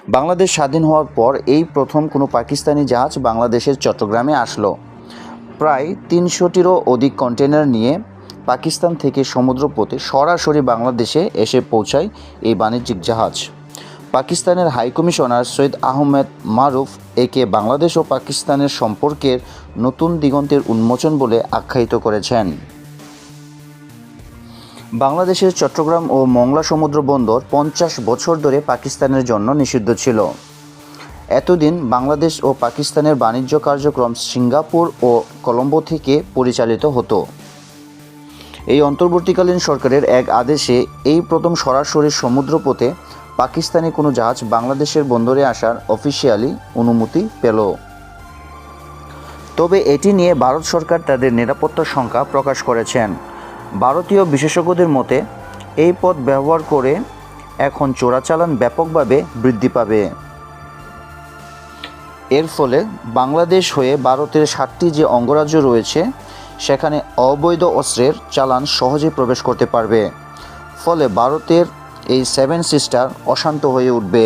বাংলাদেশ স্বাধীন হওয়ার পর এই প্রথম কোনো পাকিস্তানি জাহাজ বাংলাদেশের চট্টগ্রামে আসলো। প্রায় ৩০০টিরও অধিক কন্টেনার নিয়ে পাকিস্তান থেকে সমুদ্রপথে সরাসরি বাংলাদেশে এসে পৌঁছায় এই বাণিজ্যিক জাহাজ। পাকিস্তানের হাইকমিশনার সৈয়দ আহমেদ মারুফ একে বাংলাদেশ ও পাকিস্তানের সম্পর্কের নতুন দিগন্তের উন্মোচন বলে আখ্যায়িত করেছেন। বাংলাদেশের চট্টগ্রাম ও মংলা সমুদ্র বন্দর ৫০ বছর ধরে পাকিস্তানের জন্য নিষিদ্ধ ছিল। এতদিন বাংলাদেশ ও পাকিস্তানের বাণিজ্য কার্যক্রম সিঙ্গাপুর ও কলম্বো থেকে পরিচালিত হতো। এই অন্তর্বর্তীকালীন সরকারের এক আদেশে এই প্রথম সরাসরি সমুদ্রপথে পাকিস্তানি কোনো জাহাজ বাংলাদেশের বন্দরে আসার অফিসিয়ালি অনুমতি পেল। তবে এটি নিয়ে ভারত সরকার তাদের নিরাপত্তার শঙ্কা প্রকাশ করেছেন। ভারতীয় বিশেষজ্ঞদের মতে এই পথ ব্যবহার করে এখন চোরাচালান ব্যাপকভাবে বৃদ্ধি পাবে। এর ফলে বাংলাদেশ হয়ে ভারতের 7টি যে অঙ্গরাজ্য রয়েছে সেখানে অবৈধ অস্ত্রের চালান সহজে প্রবেশ করতে পারবে। ফলে ভারতের এই 7 সিস্টার অশান্ত হয়ে উঠবে।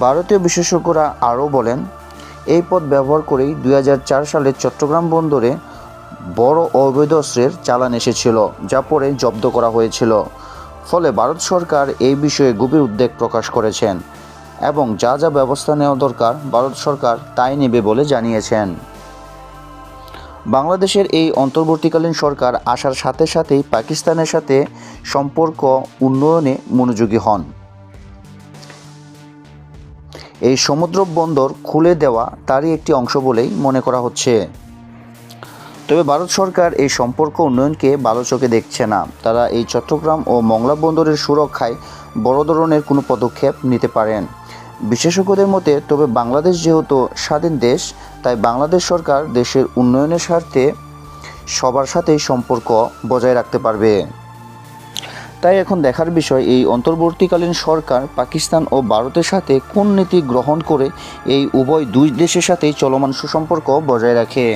ভারতীয় বিশেষজ্ঞরা আরও বলেন, এই পথ ব্যবহার করেই 2004 সালে চট্টগ্রাম বন্দরে বড় অবৈধ অস্ত্রের চালান এসেছিল, যা পরে জব্দ করা হয়েছিল। ফলে ভারত সরকার এই বিষয়ে গভীর উদ্বেগ প্রকাশ করেছেন এবং যা যা ব্যবস্থা নেওয়া দরকার ভারত সরকার তাই নেবে বলে জানিয়েছেন। বাংলাদেশের এই অন্তর্বর্তীকালীন সরকার আসার সাথে সাথেই পাকিস্তানের সাথে সম্পর্ক উন্নয়নে মনোযোগী হন। এই সমুদ্র বন্দর খুলে দেওয়া তারই একটি অংশ বলেই মনে করা হচ্ছে। তবে ভারত সরকার এই সম্পর্ক উন্নয়নকে ভালো চোখে দেখছে না। তারা এই চট্টগ্রাম ও মংলা বন্দরের সুরক্ষায় বড় ধরনের কোনো পদক্ষেপ নিতে পারেন বিশেষজ্ঞদের মতে। তবে বাংলাদেশ যেহেতু স্বাধীন দেশ, তাই বাংলাদেশ সরকার দেশের উন্নয়নের স্বার্থে সবার সাথেই সম্পর্ক বজায় রাখতে পারবে। তাই এখন দেখার বিষয় এই অন্তর্বর্তীকালীন সরকার পাকিস্তান ও ভারতের সাথে কোন নীতি গ্রহণ করে এই দুই দেশের সাথেই চলমান সুসম্পর্ক বজায় রাখে।